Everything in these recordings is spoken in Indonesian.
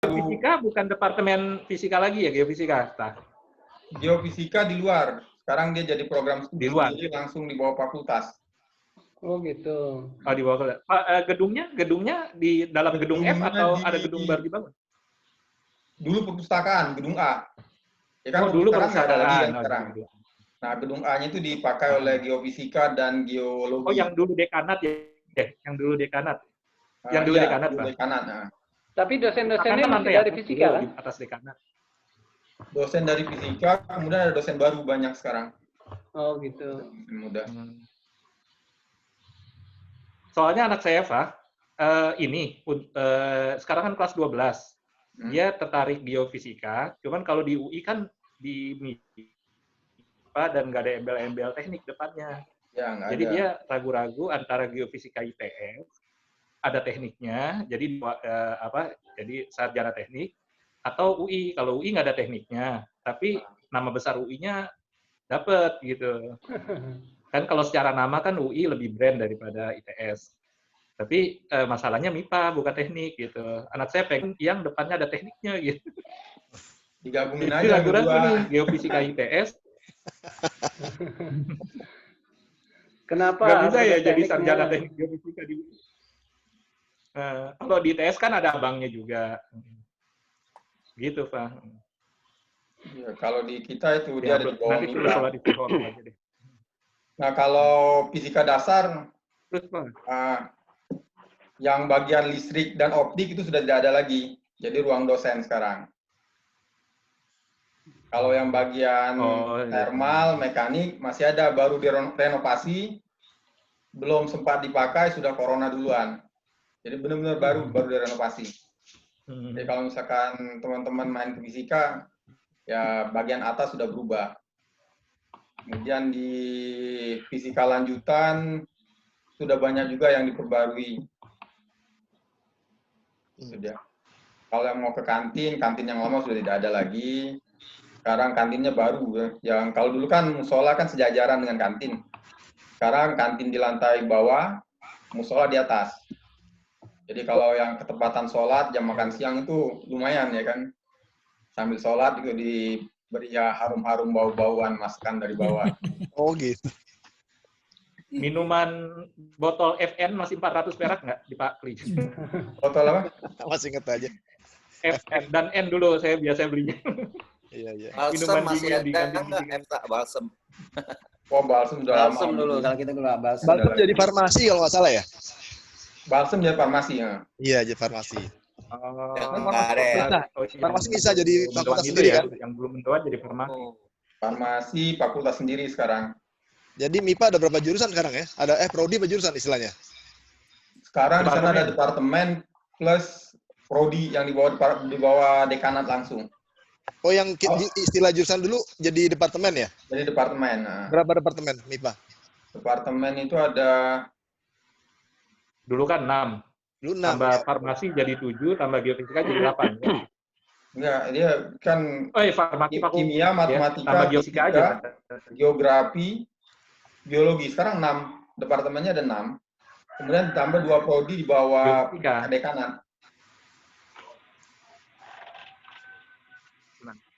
Geofisika bukan departemen fisika lagi ya, geofisika? Geofisika di luar. Sekarang dia jadi program studi Di luar. sendiri langsung di bawah fakultas. Oh gitu. Oh, di bawah. Gedungnya di dalam gedung F atau ada gedung baru dibangun? Dulu perpustakaan, gedung A. Ya kan, Dulu perpustakaan nggak ada lagi kan perpustakaan. sekarang. Nah, gedung A-nya itu dipakai oleh geofisika dan geologi. Oh, yang dulu dekanat ya? Yang dulu dekanat. Yang dulu iya, dekanat, Pak. dekanat. Nah. Tapi dosen-dosennya Kan masih ya, dari fisika kan? di atas dekanat. Dosen dari fisika, kemudian ada dosen baru banyak sekarang. Oh gitu. Mudah. Soalnya anak saya, Pak, sekarang kan kelas 12. Dia tertarik geofisika, cuman kalau di UI kan di MIPA dan nggak ada embel-embel teknik depannya. Ya, jadi dia ragu-ragu antara geofisika ITS, ada tekniknya, jadi jadi sarjana teknik, atau UI. Kalau UI nggak ada tekniknya, tapi nama besar UI-nya dapat gitu. Kan kalau secara nama kan UI lebih brand daripada ITS. Tapi masalahnya MIPA bukan teknik gitu. Anak saya pengen yang depannya ada tekniknya gitu. Digabungin jadi aja ragu-ragu nih geofisika ITS. Kenapa? Nggak bisa ya jadi sarjana teknik geofisika di UI. Kalau di ITS kan ada abangnya juga. Gitu, Pak. Ya, kalau di kita itu dia ada di bawah nanti MIPA. aja deh. Nah, kalau fisika dasar, terus, Pak. Yang bagian listrik dan optik itu sudah tidak ada lagi. Jadi ruang dosen sekarang. Kalau yang bagian thermal, mekanik masih ada, baru direnovasi, belum sempat dipakai, sudah corona duluan. Jadi benar-benar baru direnovasi. Jadi kalau misalkan teman-teman main ke fisika, ya bagian atas sudah berubah. Kemudian di fisika lanjutan sudah banyak juga yang diperbarui. Sudah. Kalau yang mau ke kantin yang lama sudah tidak ada lagi. Sekarang kantinnya baru. Yang kalau dulu kan musola kan sejajaran dengan kantin. Sekarang kantin di lantai bawah, musola di atas. Jadi kalau yang ketepatan sholat, jam makan siang itu lumayan ya kan. Sambil sholat juga diberi ya harum-harum bau-bauan masakan dari bawah. Oh gitu. Minuman botol FN masih 400 perak nggak di Pak Kli? Botol apa? Masih inget aja. FN dan N dulu saya biasa belinya. Iya, iya. Balsem masih ada nggak? Balsem. Oh, balsem udah lama. Balsem dulu, kalau kita keluar balsem. Balsem jadi farmasi kalau nggak salah ya? Balsem jadi farmasi ya? Iya, jadi farmasi. Farmasi bisa jadi fakultas sendiri kan? Yang belum mentua jadi farmasi. Farmasi fakultas sendiri sekarang. Jadi MIPA ada berapa jurusan sekarang ya? Ada prodi apa jurusan istilahnya? Sekarang di sana ada departemen plus prodi yang di bawah dekanat langsung. Oh, yang istilah jurusan dulu jadi departemen ya? Jadi departemen. Nah. Berapa departemen MIPA? Departemen itu ada dulu kan 6. Dulu 6. Tambah farmasi jadi 7, tambah geofisika jadi 8. Ya? Enggak, dia kan farmasi kimia, matematika, tambah geofisika aja. Geografi, biologi. Sekarang 6. Departemennya ada 6. Kemudian ditambah 2 prodi di bawah dekanat.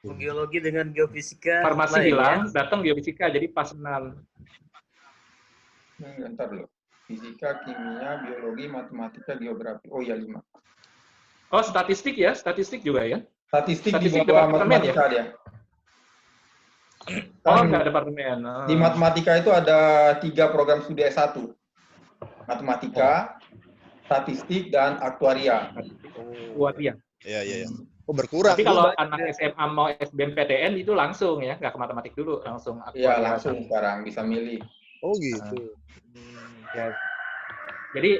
Geologi dengan geofisika. Farmasi hilang, datang geofisika, jadi pas 6. Bentar dulu. Fisika, kimia, biologi, matematika, geografi. Oh iya 5. Oh, statistik ya? Statistik juga ya? Statistik di bawah matematika ya? Dia. Oh, enggak departemen. Di matematika itu ada 3 program studi S1. Matematika, statistik, dan aktuaria. Aktuaria. Iya. Oh, berkurang. Tapi kalau anak SMA mau SBMPTN itu langsung ya, nggak ke matematik dulu, langsung aktuaria. Iya, langsung sekarang bisa milih. Oh gitu. Ya. Jadi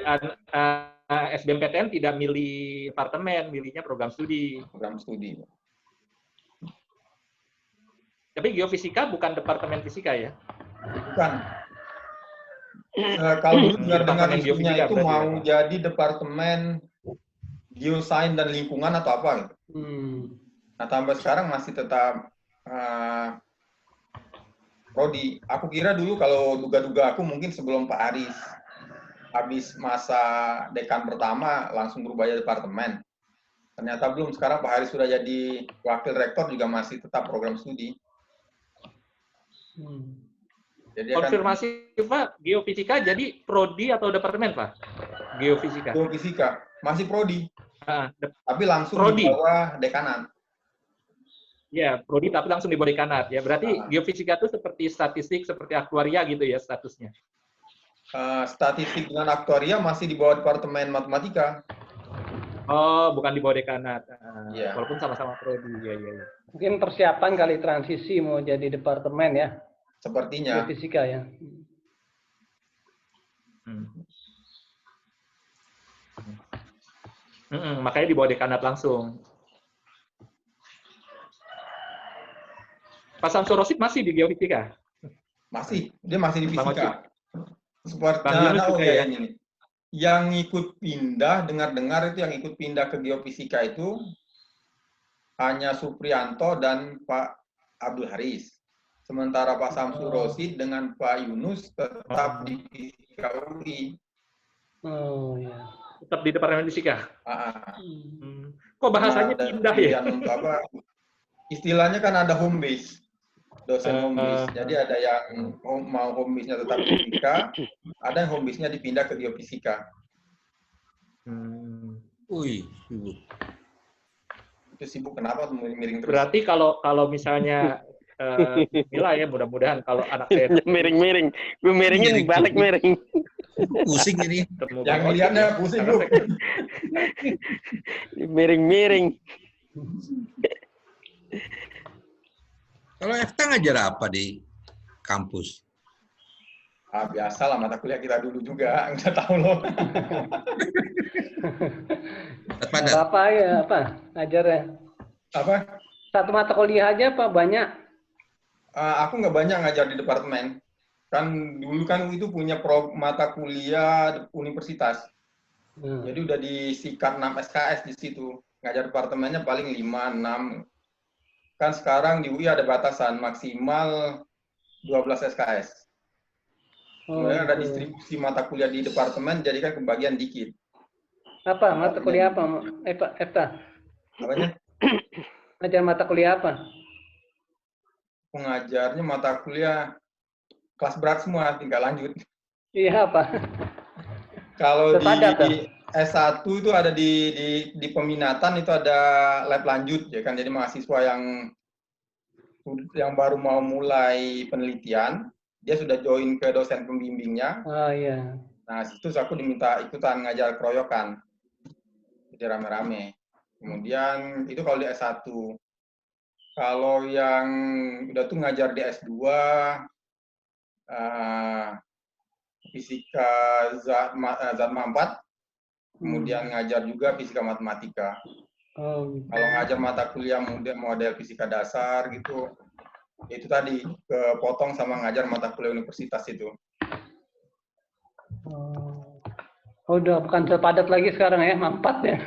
SBMPTN tidak milih departemen, milihnya program studi. Program studi. Tapi geofisika bukan departemen fisika ya? Bukan. Kalau dulu dengar-dengar isunya itu mau jadi departemen geosains dan lingkungan atau apa gitu. Nah, tambah sekarang masih tetap prodi. Aku kira dulu kalau duga-duga aku mungkin sebelum Pak Aris habis masa dekan pertama langsung berubah jadi departemen. Ternyata belum. Sekarang Pak Haris sudah jadi wakil rektor juga masih tetap program studi. Jadi konfirmasi Pak, geofisika jadi prodi atau departemen Pak? Geofisika. Geofisika masih prodi. Tapi langsung prodi. di bawah dekanat. Ya, prodi tapi langsung di bawah dekanat ya. Berarti geofisika itu seperti statistik, seperti aktuaria gitu ya statusnya. Statistik dengan aktuaria masih di bawah departemen matematika. Oh, bukan di bawah dekanat. Iya. Walaupun sama-sama prodi. Ya. Mungkin persiapan kali transisi mau jadi departemen ya. Sepertinya. Geofisika ya. Makanya di bawah dekanat langsung. Pak Samsul Rosyid masih di geofisika? Masih, dia masih di fisika. Seperti ya? ini. Yang ikut pindah, dengar-dengar itu yang ikut pindah ke geofisika itu hanya Supriyanto dan Pak Abdul Haris. Sementara Pak Samsul Rosyid dengan Pak Yunus tetap di fisika UI. Oh ya. Tetap di departemen fisika. Kok bahasanya pindah ya? Istilahnya kan ada home base. Dosen home base. Jadi ada yang mau home base-nya tetap di fisika, ada yang home base-nya dipindah ke geofisika. Itu sibuk kenapa miring terus? Berarti kalau misalnya Mila ya, mudah-mudahan kalau anak saya miring-miring, gue miringin balik miring. Pusing ini. Yang lihatnya pusing lu. Miring-miring. Kalau Efta ngajar apa di kampus? Biasalah mata kuliah kita dulu juga, nggak tahu loh. Apa ya, ngajar ya? Apa? Satu mata kuliah aja Pak, banyak? Aku nggak banyak ngajar di departemen. Kan dulu kan itu punya mata kuliah universitas. Jadi udah disikat 6 SKS di situ. Ngajar departemennya paling 5, 6. Kan sekarang di UI ada batasan maksimal 12 SKS. Kemudian ada distribusi mata kuliah di departemen, jadi kan kebagian dikit. Apa? Mata kuliah apa? Efta? Apanya? Ngajar mata kuliah apa? Pengajarnya mata kuliah kelas berat semua, tinggal lanjut. Iya, apa? Kalau di S1 itu ada di peminatan itu ada lab lanjut ya kan, jadi mahasiswa yang baru mau mulai penelitian dia sudah join ke dosen pembimbingnya. Oh iya. Nah situ aku diminta ikutan ngajar keroyokan, jadi rame-rame. Kemudian itu kalau di S1. Kalau yang udah tuh ngajar di S2 fisika zat 4. Kemudian ngajar juga fisika matematika. Kalau ngajar mata kuliah model fisika dasar gitu, itu tadi kepotong sama ngajar mata kuliah universitas itu. Udah bukan zat padat lagi sekarang ya, 4 ya?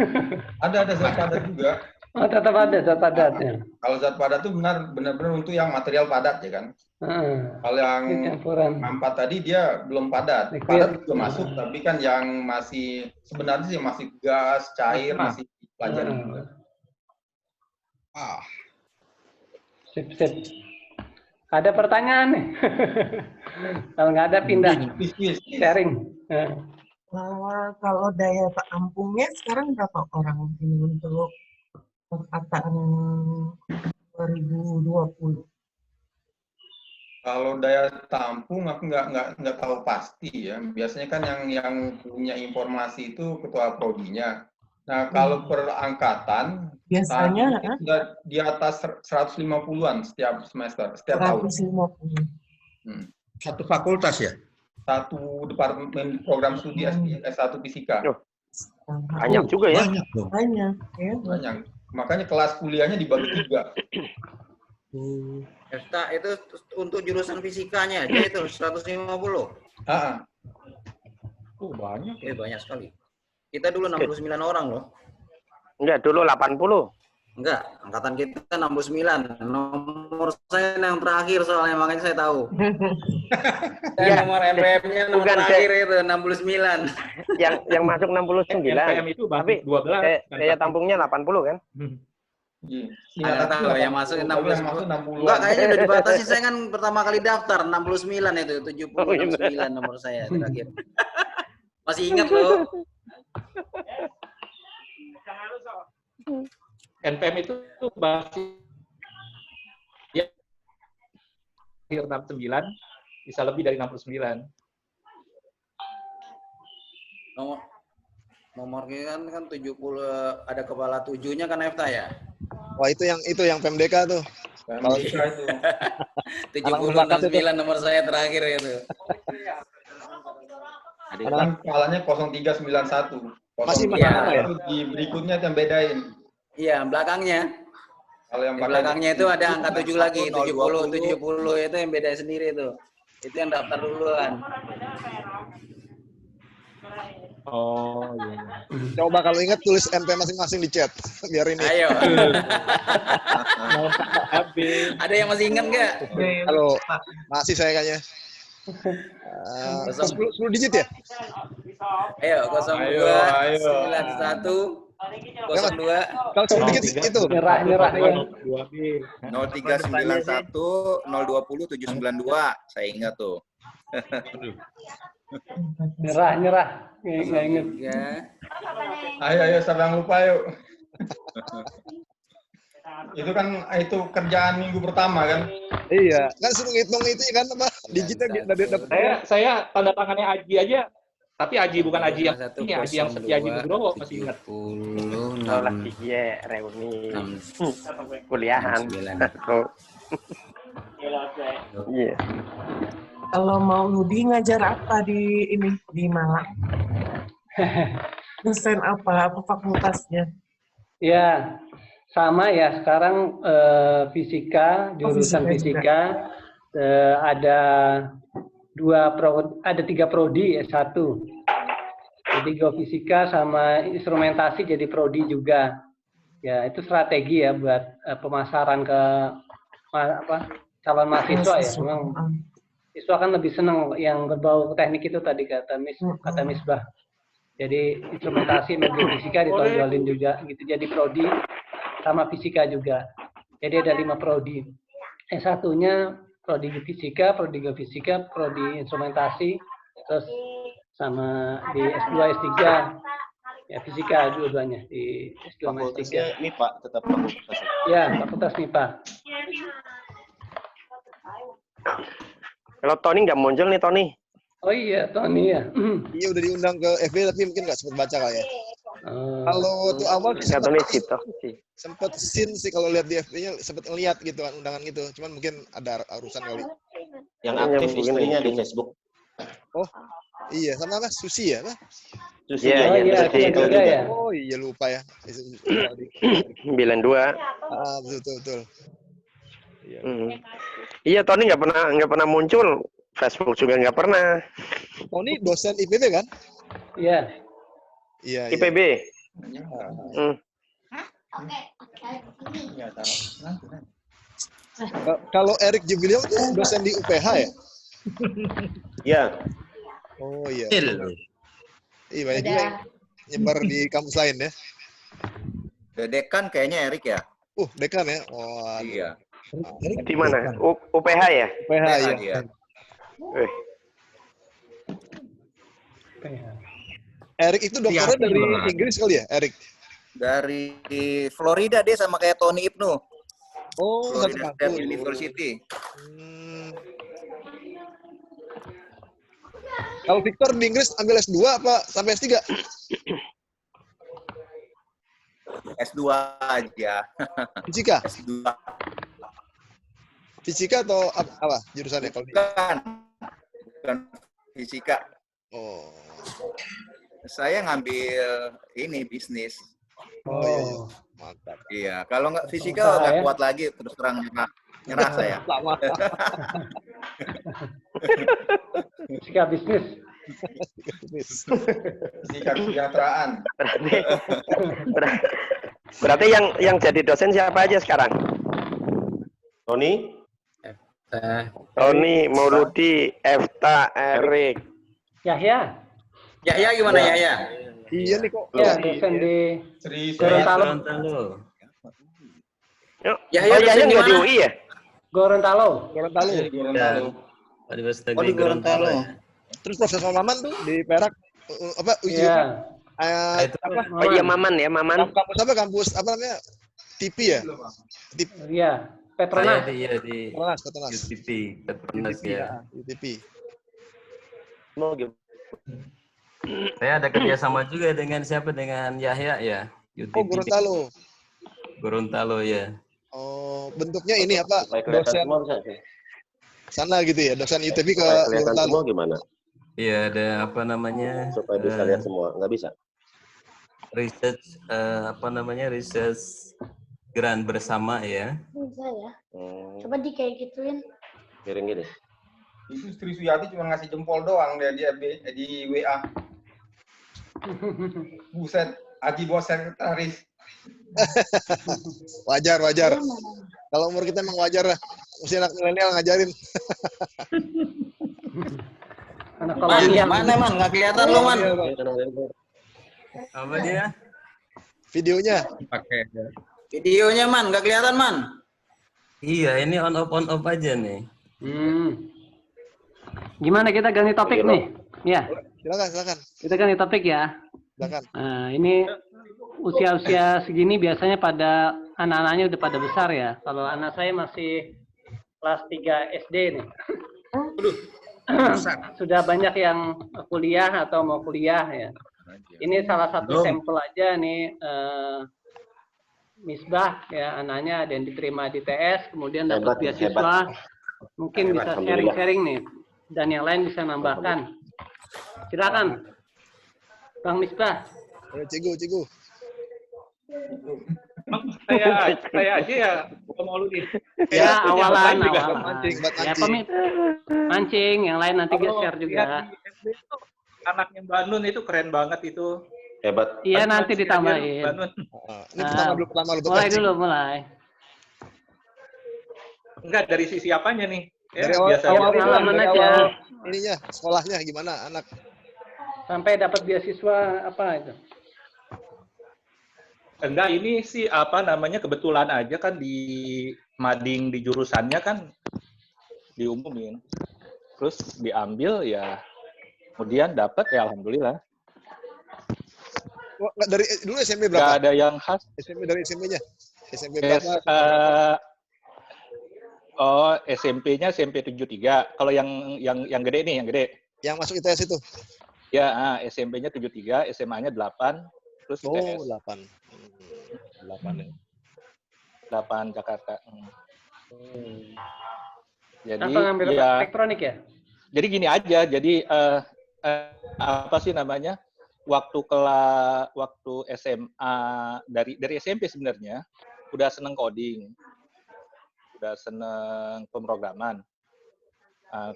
Ada zat padat juga. Oh, tetap ada zat padat ya. Kalau zat padat itu benar-benar untuk yang material padat ya kan. Kalau yang 4 tadi dia belum padat. Padat juga masuk, tapi kan yang masih sebenarnya sih masih gas, cair, masih pelajari juga. Sip. Ada pertanyaan nih? Kalau nggak ada pindah. Sharing. Kalau daya tampungnya sekarang berapa orang ini untuk angkatan 2020? Kalau daya tampung aku nggak tahu pasti ya. Biasanya kan yang punya informasi itu ketua prodinya. Nah kalau per angkatan biasanya sudah di atas 150-an setiap semester, setiap tahun. 150. Satu fakultas ya? Satu departemen program studi S1 fisika. Banyak juga ya? Banyak dong. Banyak. Ya. Banyak. Makanya kelas kuliahnya dibagi 3. Efta itu untuk jurusan fisikanya aja itu 150. Banyak. Banyak sekali. Kita dulu 69 orang loh. Enggak, dulu 80. Enggak, angkatan kita 69. Nomor saya yang terakhir soalnya, makanya saya tahu. Nomor MPM-nya nomor terakhir itu 69. yang masuk 69. NPM itu Tapi 12. daya tampungnya 80 kan? Ada tahu yang masuk 60. 60. Enggak, kayaknya udah dibatasi. Saya kan pertama kali daftar 69 itu, 70 69 nomor saya terakhir. Masih ingat loh. NPM itu masih ya akhir 69 bisa lebih dari 69. Nomor kan 70, ada kepala 7-nya kan Efta ya? Wah, itu yang PMDK tuh. PMDK itu. 70 69 nomor saya terakhir itu. Kan kepalanya 0391. Masih ya? Di berikutnya yang bedain. Iya, belakangnya. Kalau yang Di belakangnya itu ada angka 7 lagi, 70 itu yang beda sendiri itu. Itu yang daftar duluan. Oh iya. Coba kalau ingat tulis MP masing-masing di chat biar ini. Ayo. Habis. Ada yang masih ingat nggak? Halo, masih saya kayaknya. 10 digit ya? Ayo, 02 91 02. Kalau 10 digit itu. Nyerah ya. 0391 020 792. Saya ingat tuh. Nyerah. Nggak inget. Ya. Ayo siapa yang lupa yuk. Itu kan itu kerjaan minggu pertama kan? Iya, kan suruh ngitung itu kan apa? Digitnya dapat. Saya tanda tangannya Aji aja. Tapi Aji bukan Aji yang ini, Aji yang setia Aji Nugroho masih ingat. 10 lagi ya reuni kuliahan. Iya. Kalau mau Nudi ngajar apa di Malang? Dosen apa fakultasnya? Ya, sama ya. Sekarang fisika, jurusan fisika ada 3 prodi S1. Jadi geofisika sama instrumentasi jadi prodi juga. Ya, itu strategi ya buat pemasaran ke calon mahasiswa ya. Memang siswa kan lebih senang yang berbau teknik itu tadi kata Misbah. Jadi instrumentasi geofisika ditonjolin juga gitu. Jadi prodi sama fisika juga. Jadi ada 5 prodi. S1-nya prodi fisika, prodi geofisika, prodi instrumentasi, terus sama di S2, S3 ya fisika dua-duanya di S2 sama S3. MIPA tetap fakultas. Ya, fakultas MIPA. Kalau Tony nggak muncul nih Tony. Oh iya, Tony ya. Iya udah diundang ke FB tapi mungkin nggak sempat baca kali ya. Kalau tuh awal sempat sin sih kalau lihat di FB-nya sempat ngeliat gitu kan undangan gitu. Cuman mungkin ada urusan kali. Yang aktif istrinya di Facebook. Oh iya sama apa Susi ya? Susi ya. Oh iya lupa ya. 92. Betul. Iya. Iya Tony nggak pernah muncul. Facebook juga nggak pernah. Tony dosen IPB kan? Iya. Iya. IPB. Kalau Erik Jubiliong itu dosen di UPH ya? Iya. Oh iya. Iya banyak juga nyebar di kampus lain ya. Dekan kayaknya Erik ya. Dekan ya. Oh iya. Di mana? UPH ya? UPH ya. Erik itu dokternya dari Inggris kali ya, Erik? Dari Florida dia sama kayak Tony Ibnu. Oh, Florida State University. Kalau Victor di Inggris ambil S2 apa sampai S3? S2 aja. Fisika? S2. Fisika atau apa jurusannya kalau bukan fisika. Oh. Saya ngambil ini bisnis. Oh iya. Mantap. Iya, kalau nggak fisika nggak kuat lagi terus terang nyerah saya. Fisika bisnis. Fisika kesejahteraan. Berarti yang jadi dosen siapa aja sekarang? Tony? Tony, Mauludi, Efta, Erik. Yahya. Yahya gimana Yahya? Iya nih kok. Ya, dosen di Gorontalo. Yahya Oh, dosen Yahya di nggak di mana? UI ya? Gorontalo. Gorontalo. Gorontalo. Universitas Oh, di Negeri Gorontalo. Gorontalo. Ya. Terus Profesor Maman tuh di Perak apa uji Iya. apa? Oh iya, Maman ya, Maman. Kampus apa? Kampus apa namanya? TP ya? Iya, Petronas. Saya di Petronas. UTP, Petronas ya. UTP. Mau gitu. Saya ada kerjasama juga dengan siapa? Dengan Yahya ya. UTP. Oh, Gorontalo. Gorontalo ya. Oh, bentuknya ini apa? Kelihatan Dosen semua bisa sih. sana gitu ya, dosen UTP ke Kelihatan Gorontalo. semua gimana? Iya, ada apa namanya? Supaya bisa lihat semua. Nggak bisa. Research research grant bersama ya. Bisa ya. Coba di kayak gituin. Piring gini. Itu Sri Suyati cuma ngasih jempol doang dia di WA. Buset, Aji bos sekretaris. Wajar. Kalau umur kita emang wajar lah. Mesti anak milenial ngajarin. Anak kolonial. Mana man? Nggak kelihatan lo man. Apa dia? Videonya. Pakai. Videonya man, nggak kelihatan man. Iya, ini on off aja nih. Gimana kita ganti topik nih? Ya. Silakan. Kita ganti topik ya. Silakan. Nah, ini usia-usia segini biasanya pada anak-anaknya udah pada besar ya. Kalau anak saya masih kelas 3 SD nih. Sudah banyak yang kuliah atau mau kuliah ya. Ini salah satu sampel aja nih. Misbah ya, anaknya ada yang diterima di TS, kemudian dapat beasiswa. Mungkin bisa sharing-sharing nih. Dan yang lain bisa nambahkan. Silakan, Bang Misbah. Cigu. Saya aja ya mau lu nih. Ya, awalan. Ya, mancing, yang lain nanti share juga. Anaknya Mbak Nun itu keren banget itu. Hebat. Iya, nanti ditambahin. Ini pertama lu. Mulai. Enggak, dari sisi apanya nih? Dari awal pengalaman aja. Ininya, sekolahnya gimana anak? Sampai dapat beasiswa apa itu? Enggak, ini sih apa namanya kebetulan aja kan di mading di jurusannya kan diumumin. Terus diambil ya, kemudian dapat ya alhamdulillah. Dari dulu SMP berapa? Nggak ada yang khas. SMP dari SMP-nya. SMP berapa? SMP-nya SMP 73. Kalau yang gede nih, yang gede. Yang masuk ITS itu? Ya, SMP-nya 73, SMA-nya 8, terus ITS. 8 ya. 8 Jakarta. Jadi apa ngambil ya, elektronik ya? Jadi gini aja, jadi apa sih namanya? Waktu SMA dari SMP sebenarnya udah seneng coding. Udah seneng pemrograman.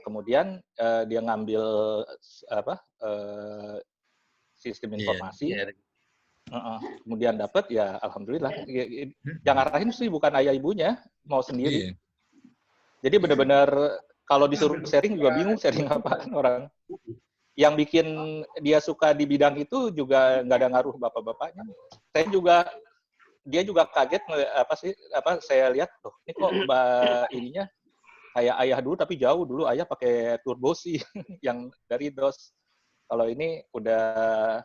Kemudian dia ngambil sistem informasi. Kemudian dapat ya alhamdulillah. Yang ngarahin sih bukan ayah ibunya, mau sendiri. Jadi benar-benar kalau disuruh sharing juga bingung sharing apa orang. Yang bikin dia suka di bidang itu juga nggak ada ngaruh bapak-bapaknya. Dia juga kaget saya lihat tuh ini kok ininya kayak ayah dulu tapi jauh. Dulu ayah pakai turbo sih yang dari DOS. Kalau ini udah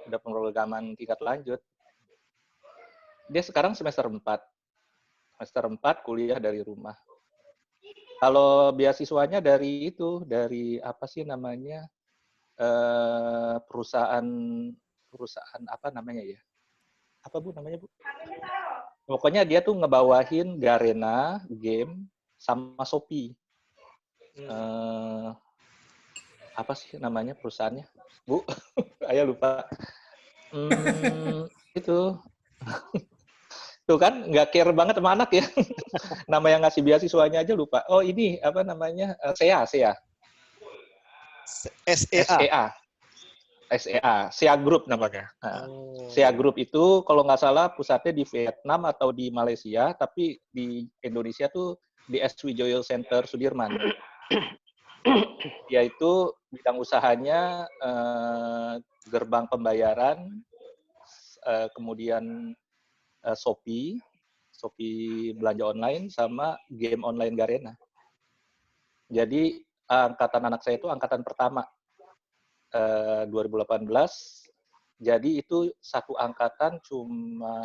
udah pemrograman tingkat lanjut. Dia sekarang semester 4 kuliah dari rumah. Kalau beasiswanya dari apa sih namanya, perusahaan apa namanya ya? Apa Bu namanya Bu? Pokoknya dia tuh ngebawahin Garena game sama Shopee. Apa sih namanya perusahaannya? Bu, ayah lupa. Itu. Tuh kan, nggak care banget sama anak ya. Nama yang ngasih beasiswanya aja lupa. Oh ini, apa namanya? SEA. SEA Group namanya. Nah, SEA Group itu kalau nggak salah pusatnya di Vietnam atau di Malaysia, tapi di Indonesia tuh di SW Joyo Center Sudirman. yaitu bidang usahanya gerbang pembayaran, kemudian Shopee belanja online, sama game online Garena. Jadi angkatan anak saya itu angkatan pertama 2018. Jadi itu satu angkatan cuma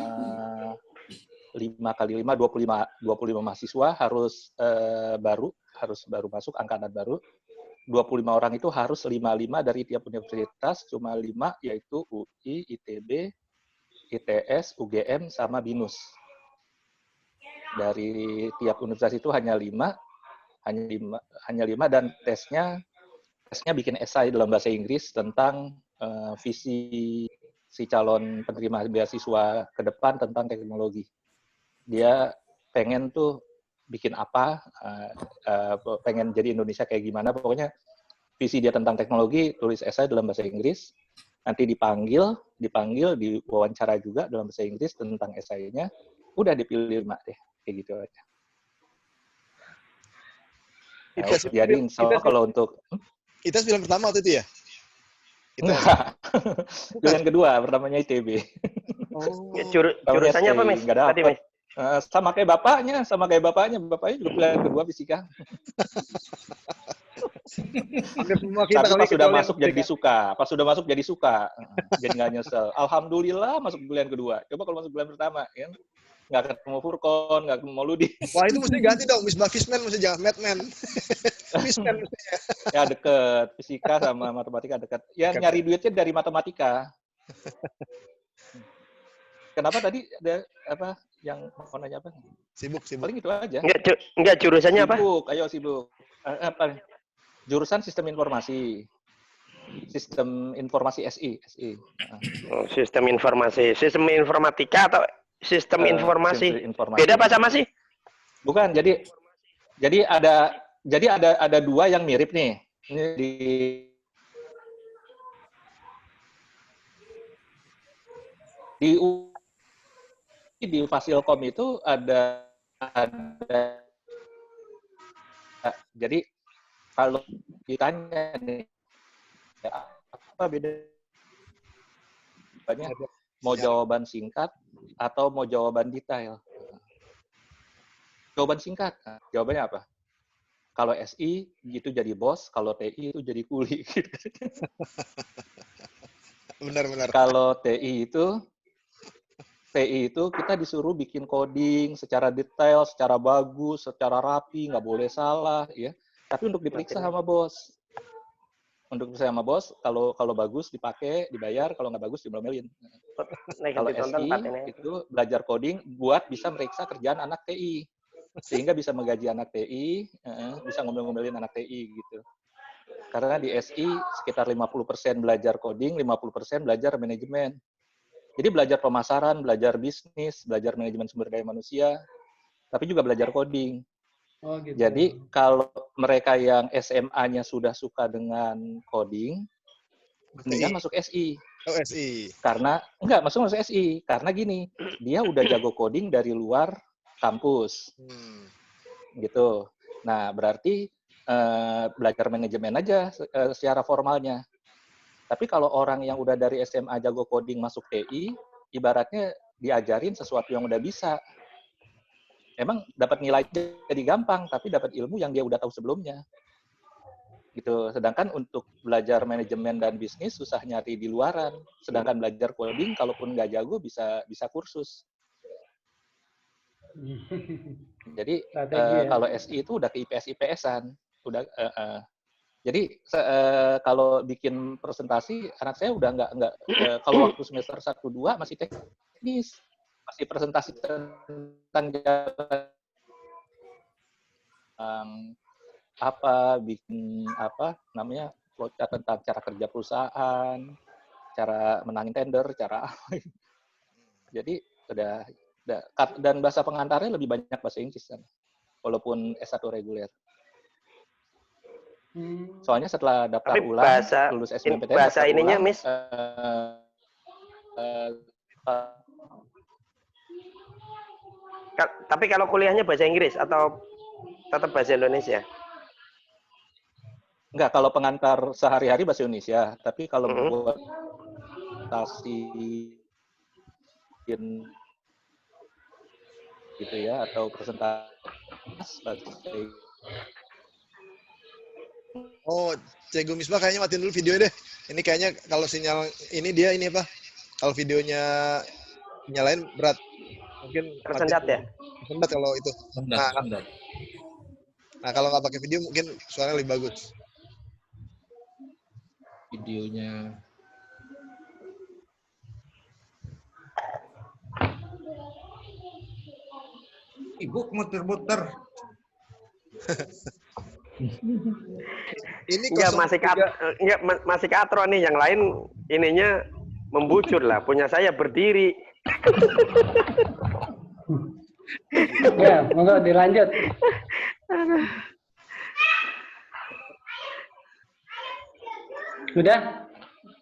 5 kali 5, 25 mahasiswa harus baru masuk angkatan baru. 25 orang itu harus 5 dari tiap universitas, cuma 5 yaitu UI, ITB, ITS, UGM, sama BINUS. Dari tiap universitas itu hanya 5 dan tesnya bikin esai dalam bahasa Inggris tentang visi si calon penerima beasiswa ke depan tentang teknologi. Dia pengen tuh bikin apa, pengen jadi Indonesia kayak gimana, pokoknya visi dia tentang teknologi, tulis esai dalam bahasa Inggris, nanti dipanggil, diwawancara juga dalam bahasa Inggris tentang esainya, udah dipilih 5 deh, kayak gitu aja. Jadi insya Allah kalau untuk... Kita film pertama waktu itu ya? Enggak. Pilihan kedua, pertamanya ITB. Oh. Jurusannya apa, Mas? Nggak dapet. Sama kayak bapaknya. Bapaknya juga pilihan kedua fisika. Tapi pas sudah masuk jadi suka. Jadi nggak nyesel. Alhamdulillah masuk pilihan kedua. Coba kalau masuk pilihan pertama, ya. Nggak ketemu Furkon, nggak ketemu Mauludi. Wah, itu mesti ganti dong, Misbah Fisman mesti jangan Madman. Fisman mestinya. Ya deket, fisika sama matematika deket. Ya nyari duitnya dari matematika. Kenapa tadi ada apa yang mau nanya apa? Sibuk. Paling itu aja. Enggak jurusannya apa? Sibuk. Apa? Jurusan Sistem Informasi. Sistem Informasi SI. Oh, Sistem Informasi. Sistem Informatika atau Sistem informasi. Beda apa sama sih? Bukan. Jadi ada 2 yang mirip nih. Ini di Fasilkom itu ada jadi kalau ditanya nih apa bedanya, mau jawaban singkat atau mau jawaban detail? Jawaban singkat. Jawabannya apa? Kalau SI itu jadi bos, kalau TI itu jadi kuli. Benar. Kalau TI itu kita disuruh bikin coding secara detail, secara bagus, secara rapi, nggak boleh salah, ya. Tapi untuk diperiksa sama bos. Kalau bagus dipakai, dibayar, kalau nggak bagus diomelin. Kalau SI itu belajar coding buat bisa meriksa kerjaan anak TI, sehingga bisa menggaji anak TI, bisa ngomel-ngomelin anak TI gitu. Karena di SI sekitar 50% belajar coding, 50% belajar manajemen. Jadi belajar pemasaran, belajar bisnis, belajar manajemen sumber daya manusia, tapi juga belajar coding. Oh, gitu. Jadi kalau mereka yang SMA-nya sudah suka dengan coding, mendingan masuk SI. Oh, SI. Karena masuk SI karena gini, dia udah jago coding dari luar kampus. Gitu. Nah, berarti belajar manajemen aja secara formalnya. Tapi kalau orang yang udah dari SMA jago coding masuk TI, ibaratnya diajarin sesuatu yang udah bisa. Emang dapat nilai jadi gampang, tapi dapat ilmu yang dia udah tahu sebelumnya. Gitu. Sedangkan untuk belajar manajemen dan bisnis susah nyari di luaran. Sedangkan belajar coding, kalaupun nggak jago bisa kursus. Jadi kalau SI itu udah ke IPS-IPS-an. Jadi kalau bikin presentasi, anak saya udah nggak kalau waktu semester 1-2 masih teknis. Masih presentasi tentang bikin flowchart tentang cara kerja perusahaan, cara menangin tender, cara apa. Jadi udah dan bahasa pengantarnya lebih banyak bahasa Inggris kan, walaupun S1 reguler. Soalnya setelah daftar ulang, lulus SBMPTN, bahasa ininya, Miss. Tapi kalau kuliahnya bahasa Inggris atau tetap bahasa Indonesia? Enggak, kalau pengantar sehari-hari bahasa Indonesia, tapi kalau buat gitu ya, atau presentasi. Oh, Cegu Misbah kayaknya matiin dulu video deh. Ini kayaknya kalau sinyal ini dia ini apa? Kalau videonya nyalain berat. Mungkin tersendat ya? Tersendat kalau itu. Nah, kalau nggak pakai video mungkin suaranya lebih bagus. Videonya. Ibu muter-muter. Ini masih katro nih, yang lain ininya membujur lah. Punya saya berdiri. Ya, monggo dilanjut. Sudah,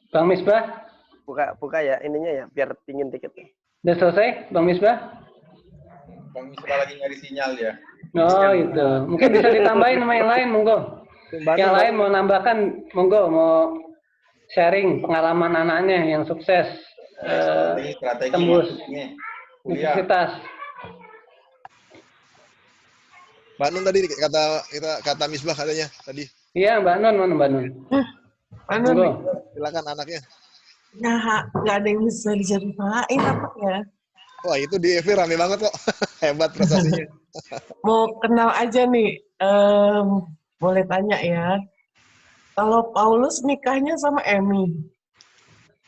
Bang Misbah? Buka ya ininya ya, biar dingin dikit. Udah selesai, Bang Misbah? Bang Misbah lagi nyari sinyal ya. Oh itu, mungkin bisa ditambahin sama yang lain, monggo. Yang lain mau nambahkan, monggo, mau sharing pengalaman anaknya yang sukses tembus universitas. Mbak Nun tadi kata Misbah katanya tadi. Iya, Mbak Nun, mana Mbak Nun? Mbak Nun, silakan anaknya. Nggak ada yang bisa diceritain apa ya? Wah, itu di FV rame banget kok. Hebat prestasinya. Mau kenal aja nih, boleh tanya ya. Kalau Paulus nikahnya sama Emi.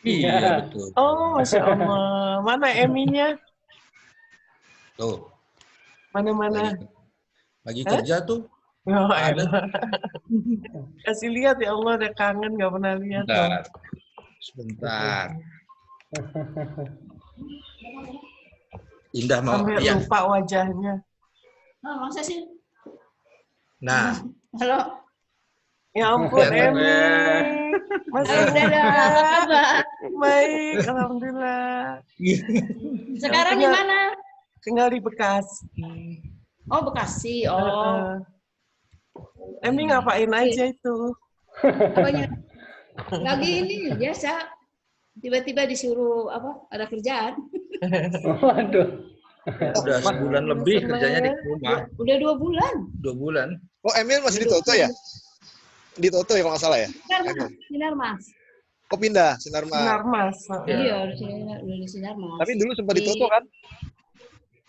Iya, betul. Oh, Masya Allah. Mana Eminya? Tuh. Mana-mana? Lagi kerja tuh. Oh, kasih lihat ya Allah, udah kangen, nggak pernah lihat. Sebentar. Indah mau sampai lupa wajahnya. Oh, masa sih? Nah. Halo. Ya ampun, Emi. Masih ada. Baik, alhamdulillah. Sekarang di mana? Tinggal di Bekasi. Oh, Bekasi. Oh. Emi ngapain aja itu? Apanya? Lagi ini biasa. Tiba-tiba disuruh apa? Ada kerjaan. Waduh. Udah sebulan lebih kerjanya di rumah. Udah 2 bulan. 2 bulan. Oh, Emil masih di Toto ya? Di Toto ya kalau nggak salah ya? Sinarmas. Oh, pindah Sinarmas. Sinarmas. Iya, udah di Sinarmas. Tapi dulu sempat di Toto kan?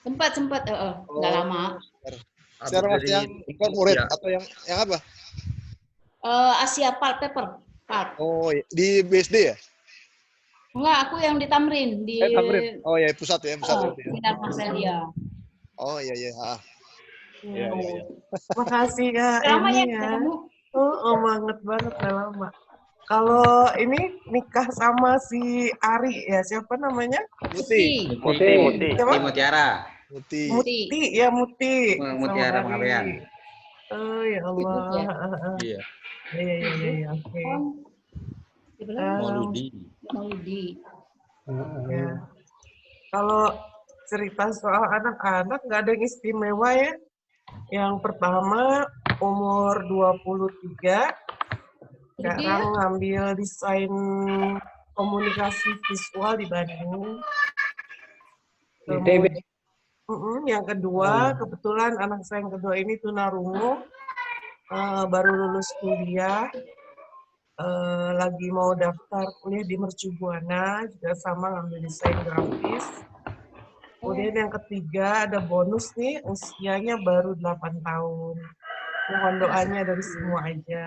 Sempat, nggak lama. Sinarmas yang corporate atau yang apa? Asia Pulp Paper. Oh, di BSD ya? Enggak, aku yang di Tamrin. Tamrin. Oh ya, pusat ya, pusat. Sinarmas ya. Oh iya. Iya. Makasih Kak. Lama ya, Oh, banget udah lama. Kalau ini nikah sama si Ari ya, siapa namanya? Muti. Mutiara. Muti. Mutiara Pengabean. Oh ya Allah. Iya. Iya, oke. Mauludi. Ya. Kalau cerita soal anak-anak nggak ada yang istimewa ya. Yang pertama umur 23, sekarang ngambil desain komunikasi visual di Bandung. Kemudian, yang kedua, kebetulan anak saya yang kedua ini tunarungu, baru lulus kuliah, lagi mau daftar kuliah di Mercu Buana, juga sama ngambil desain grafis. Kemudian yang ketiga ada bonus nih, usianya baru 8 tahun. Mohon doanya dari semua aja.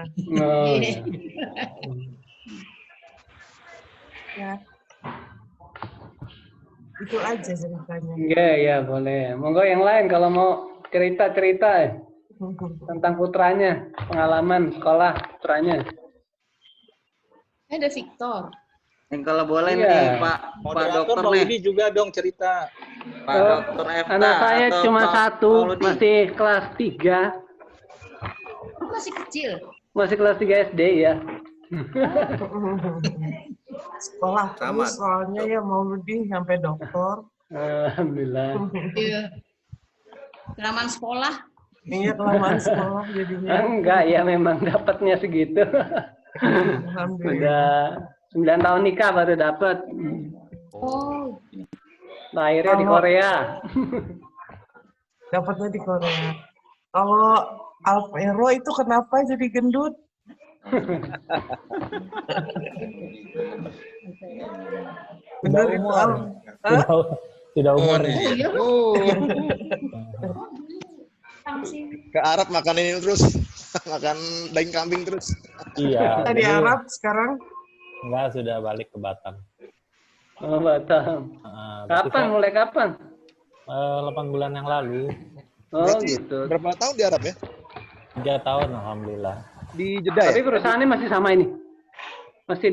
Ya. Itu aja ceritanya. Iya, boleh. Monggo yang lain kalau mau cerita-cerita tentang putranya, pengalaman sekolah putranya. Ada Victor. Kalau boleh nih Pak Dokter nih. Ini juga dong cerita. Pak Dokter Efta. Anak saya cuma satu, masih kelas 3. Masih kecil. Masih kelas 3 SD ya. Sekolah terus soalnya ya mau lebih sampai dokter. Alhamdulillah. Iya. Kelamaan sekolah. Iya, kelamaan sekolah jadinya. Enggak, ya memang dapatnya segitu. Udah 9 tahun nikah baru dapat. Oh. Lahirnya di Korea. Dapatnya di Korea. Kalau Alvero itu kenapa jadi gendut? Benar itu Al. Tidak umur nih. Ke Arab makan ini terus, makan daging kambing terus. Iya. Di Arab sekarang? Enggak, sudah balik ke Batam. Oh, Batam. Kapan? Mulai kapan? 8 bulan yang lalu. Oh, berarti gitu. Berapa tahun di Arab ya? 3 tahun, alhamdulillah. Di Jeddah ya? Tapi perusahaannya masih sama ini? Masih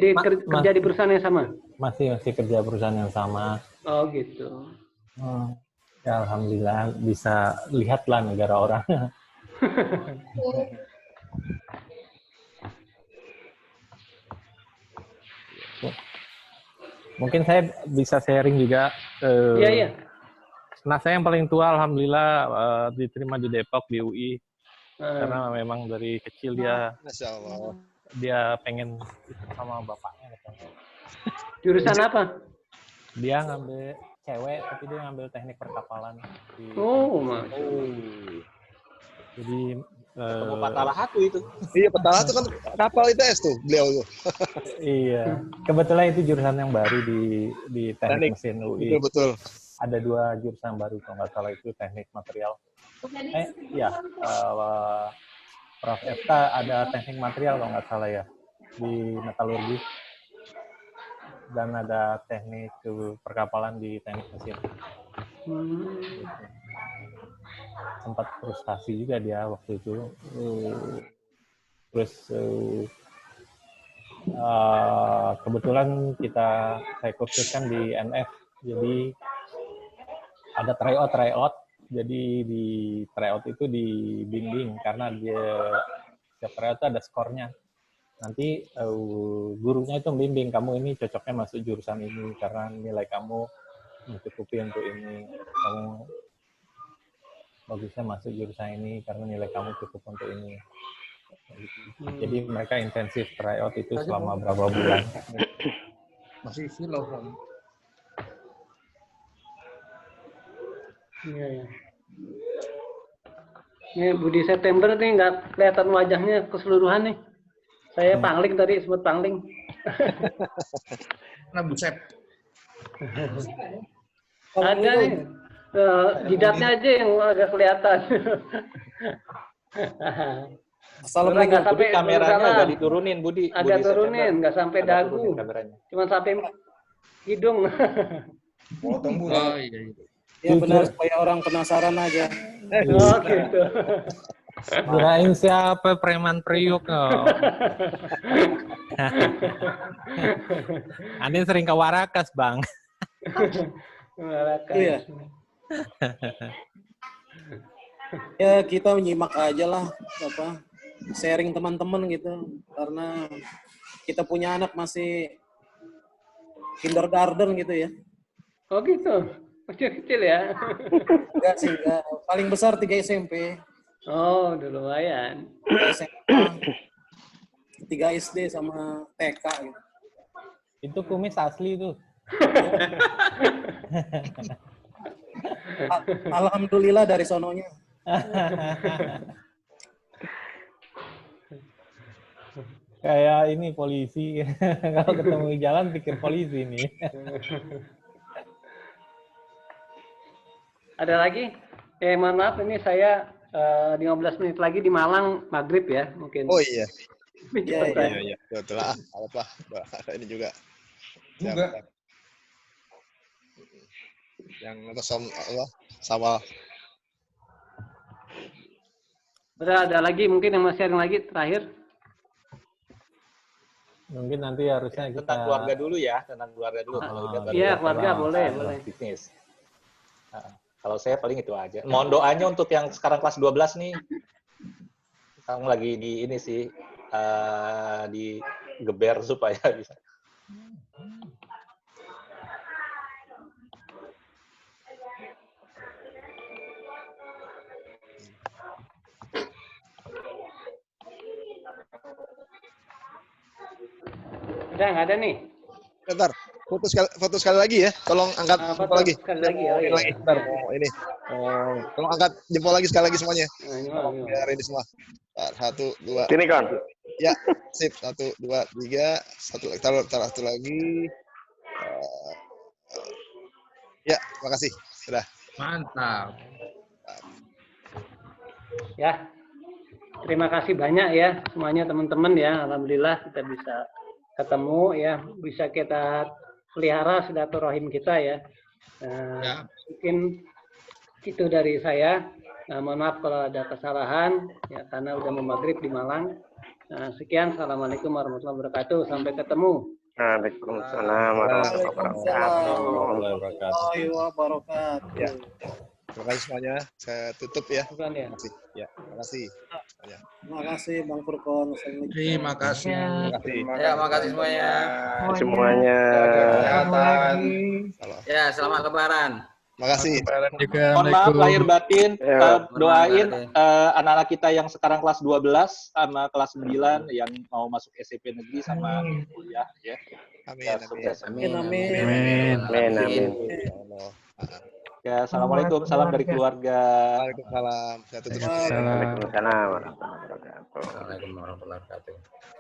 kerja di perusahaan yang sama? Masih kerja perusahaan yang sama. Oh, gitu. Ya, alhamdulillah bisa lihatlah negara orang. Mungkin saya bisa sharing juga. Iya. Nah, saya yang paling tua, alhamdulillah diterima di Depok di UI. Karena memang dari kecil dia pengen ikut sama bapaknya. Jurusan apa? Dia ngambil cewek, tapi dia ngambil teknik perkapalan. Jadi Patala Hatu itu. Iya, Patala Hatu kan kapal ITS tuh beliau tuh. Iya, kebetulan itu jurusan yang baru di teknik mesin UI. Betul. Ada 2 jurusan baru kalau nggak salah, itu teknik material. Prof. Efta ada teknik material kalau nggak salah ya, di metalurgi. Dan ada teknik perkapalan di teknik mesin. Sempat frustasi juga dia waktu itu. Terus kebetulan saya kursuskan di NF, jadi ada tryout. Jadi di tryout itu dibimbing karena setiap tryout itu ada skornya. Nanti gurunya itu membimbing, kamu ini cocoknya masuk jurusan ini karena nilai kamu mencukupi untuk ini, kamu bagusnya masuk jurusan ini karena nilai kamu cukup untuk ini. Jadi mereka intensif tryout itu selama berapa bulan. Masih silau kan? Iya. Ini Budi September nih nggak kelihatan wajahnya keseluruhan nih. Saya pangling tadi, sebut pangling. Nah, Busep. Ada nih. Jidatnya aja yang agak kelihatan. Assalamualaikum, Budi, kameranya agak diturunin, Budi. Agak turunin, nggak sampai dagu. Cuma sampai hidung. Potong, Bu. Oh, iya. Ya benar, supaya orang penasaran aja. Oh, gitu. Kirain siapa preman priuk. Anda sering ke Warakas, Bang. Warakas. Iya. Ya kita nyimak aja lah, sharing teman-teman gitu, karena kita punya anak masih kindergarten gitu ya. Oh gitu, kecil-kecil ya? Enggak sih, enggak. Paling besar 3 SMP. Oh, udah lumayan. 3 SD sama TK gitu. Itu kumis asli tuh. Alhamdulillah dari sononya. Kayak ini polisi. Kalau ketemu di jalan pikir polisi nih. Ada lagi? Mohon maaf, ini saya 15 menit lagi di Malang, maghrib ya mungkin. Oh iya. Iya. Betul lah. Apa? Ini juga. Yang sama. Ada lagi mungkin yang masih ada lagi terakhir? Mungkin nanti harusnya kita tentang keluarga dulu ya, Iya, keluarga boleh. Bisnis. Kalau saya paling itu aja. Mohon doanya untuk yang sekarang kelas 12 nih. Kamu lagi di ini sih, di geber supaya bisa. nggak ada nih. Bentar, foto sekali lagi ya. Tolong angkat jempol lagi. Sekali lagi. Oh, iya. Bentar, ini. Tolong angkat jempol lagi sekali lagi semuanya. Biar ini semua. 1, 2. Sini kan. Ya, sip. 1, 2, 3. Satu lagi. Ya, makasih. Sudah. Mantap. Ya, terima kasih banyak ya semuanya teman-teman ya. Alhamdulillah kita bisa ketemu ya, bisa kita pelihara silaturahim kita ya. Mungkin itu dari saya. Mohon maaf kalau ada kesalahan ya karena udah mau maghrib di Malang. Sekian, assalamualaikum warahmatullahi wabarakatuh. Sampai ketemu. Waalaikumsalam warahmatullahi wabarakatuh. Ya. Terima kasih semuanya. Saya tutup ya. Terima kasih. Ya, terima kasih. Terima kasih Bang Furkon. Terima kasih. Ya, makasih semuanya. Semuanya. Ya, selamat Lebaran. Makasih. Mohon maaf lahir batin, doain anak-anak kita yang sekarang kelas 12 sama kelas 9 yang mau masuk SMP negeri sama kuliah ya. Amin. Ya, assalamualaikum, salam dari keluarga. Waalaikumsalam. Waalaikumsalam warahmatullahi wabarakatuh. Waalaikumsalam warahmatullahi wabarakatuh.